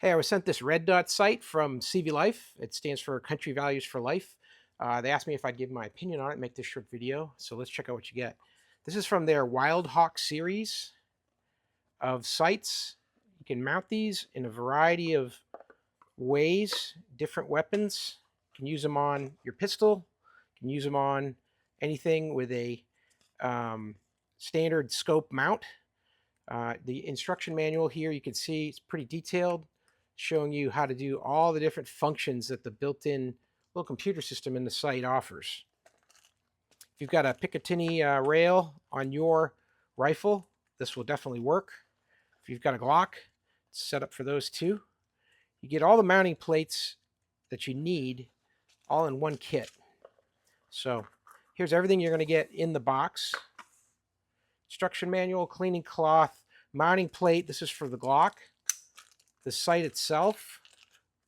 Hey, I was sent this red dot sight from CVLIFE. It stands for Country Values for Life. They asked me if I'd give my opinion on it and make this short video. So let's check out what you get. This is from their WildHawk series of sights. You can mount these in a variety of ways, different weapons. You can use them on your pistol. You can use them on anything with a standard scope mount. The instruction manual here, you can see it's pretty detailed, showing you how to do all the different functions that the built-in little computer system in the sight offers. If you've got a Picatinny rail on your rifle, this will definitely work. If you've got a Glock, it's set up for those too. You get all the mounting plates that you need all in one kit. So here's everything you're going to get in the box. Instruction manual, cleaning cloth, mounting plate. This is for the Glock. The sight itself,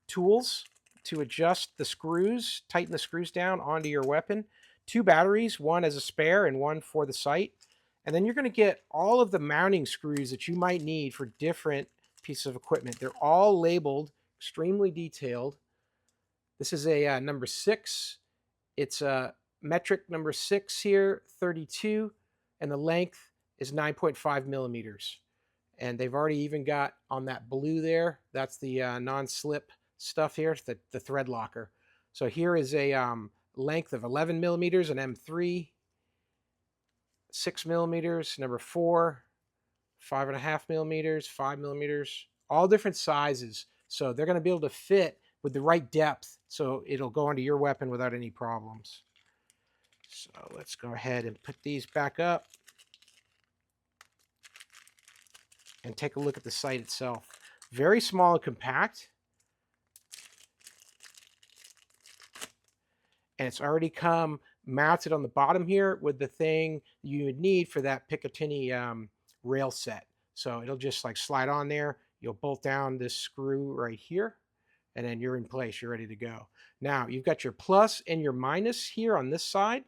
tools to adjust the screws, tighten the screws down onto your weapon. 2 batteries, one as a spare and one for the sight. And then you're going to get all of the mounting screws that you might need for different pieces of equipment. They're all labeled, extremely detailed. This is a number 6. It's a metric number 6 here, 32, and the length is 9.5 millimeters. And they've already even got on that blue there, that's the non-slip stuff here, the thread locker. So here is a length of 11 millimeters, an M3, 6 millimeters, number 4, 5.5 millimeters, 5 millimeters, all different sizes. So they're going to be able to fit with the right depth, so it'll go onto your weapon without any problems. So let's go ahead and put these back up and take a look at the sight itself. Very small and compact. And it's already come mounted on the bottom here with the thing you would need for that Picatinny rail set. So it'll just like slide on there. You'll bolt down this screw right here, and then you're in place. You're ready to go. Now, you've got your plus and your minus here on this side,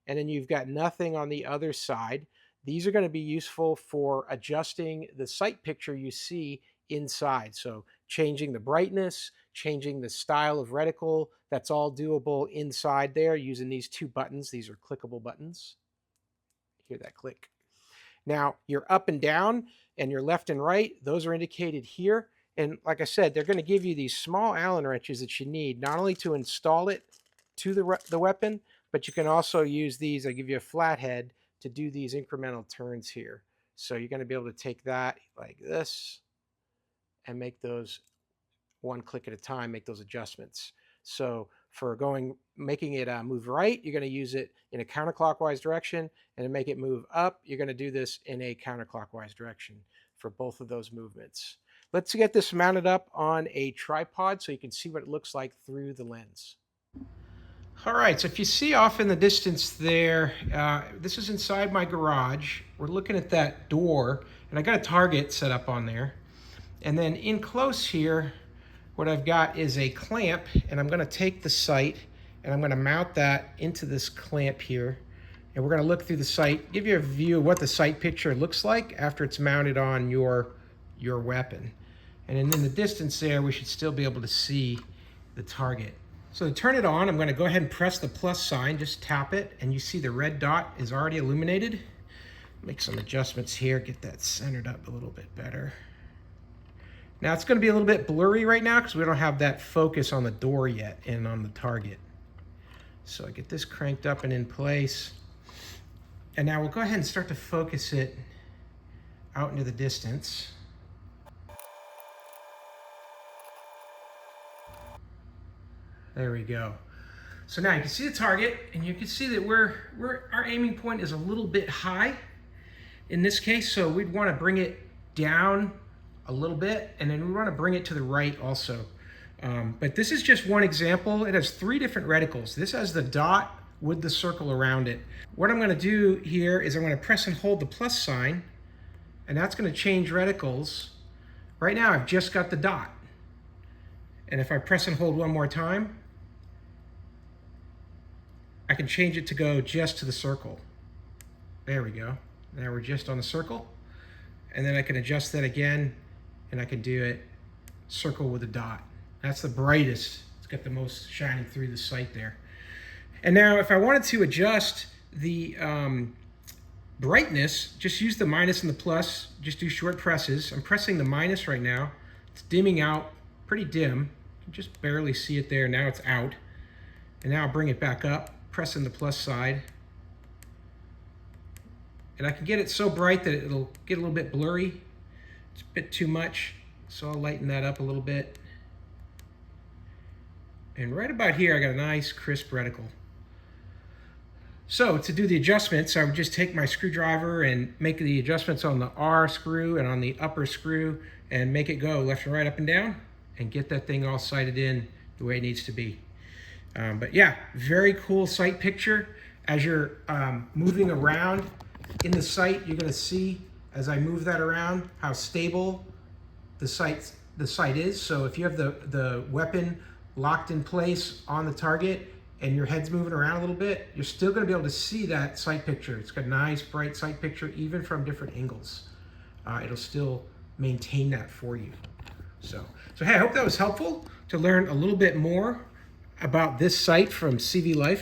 and then you've got nothing on the other side. These are going to be useful for adjusting the sight picture you see inside. So changing the brightness, changing the style of reticle, that's all doable inside there using these 2 buttons. These are clickable buttons. Hear that click. Now, your up and down and your left and right, those are indicated here. And like I said, they're going to give you these small Allen wrenches that you need, not only to install it to the weapon, but you can also use these. I give you a flathead to do these incremental turns here. So you're going to be able to take that like this and make those one click at a time, make those adjustments. So for making it move right, you're going to use it in a counterclockwise direction, and to make it move up, you're going to do this in a counterclockwise direction for both of those movements. Let's get this mounted up on a tripod so you can see what it looks like through the lens. All right, so if you see off in the distance there, this is inside my garage. We're looking at that door, and I got a target set up on there. And then in close here, what I've got is a clamp, and I'm gonna take the sight, and I'm gonna mount that into this clamp here. And we're gonna look through the sight, give you a view of what the sight picture looks like after it's mounted on your weapon. And then in the distance there, we should still be able to see the target. So to turn it on, I'm going to go ahead and press the plus sign, just tap it, and you see the red dot is already illuminated. Make some adjustments here, get that centered up a little bit better. Now it's going to be a little bit blurry right now because we don't have that focus on the door yet and on the target. So I get this cranked up and in place. And now we'll go ahead and start to focus it out into the distance. There we go. So now you can see the target, and you can see that our aiming point is a little bit high in this case, so we'd want to bring it down a little bit, and then we want to bring it to the right also. But this is just one example. It has 3 different reticles. This has the dot with the circle around it. What I'm going to do here is I'm going to press and hold the plus sign, and that's going to change reticles. Right now I've just got the dot. And if I press and hold one more time, I can change it to go just to the circle. There we go. Now we're just on the circle. And then I can adjust that again, and I can do it circle with a dot. That's the brightest. It's got the most shining through the sight there. And now if I wanted to adjust the brightness, just use the minus and the plus, just do short presses. I'm pressing the minus right now. It's dimming out, pretty dim. You can just barely see it there. Now it's out. And now I'll bring it back up, pressing the plus side. And I can get it so bright that it'll get a little bit blurry. It's a bit too much, so I'll lighten that up a little bit. And right about here, I got a nice crisp reticle. So to do the adjustments, I would just take my screwdriver and make the adjustments on the R screw and on the upper screw and make it go left and right, up and down, and get that thing all sighted in the way it needs to be. But yeah, very cool sight picture. As you're moving around in the sight, you're gonna see, as I move that around, how stable the sight is. So if you have the weapon locked in place on the target, and your head's moving around a little bit, you're still gonna be able to see that sight picture. It's got a nice bright sight picture, even from different angles. It'll still maintain that for you. So hey, I hope that was helpful to learn a little bit more about this sight from CVLIFE.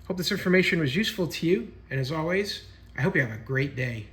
Hope this information was useful to you, and as always, I hope you have a great day.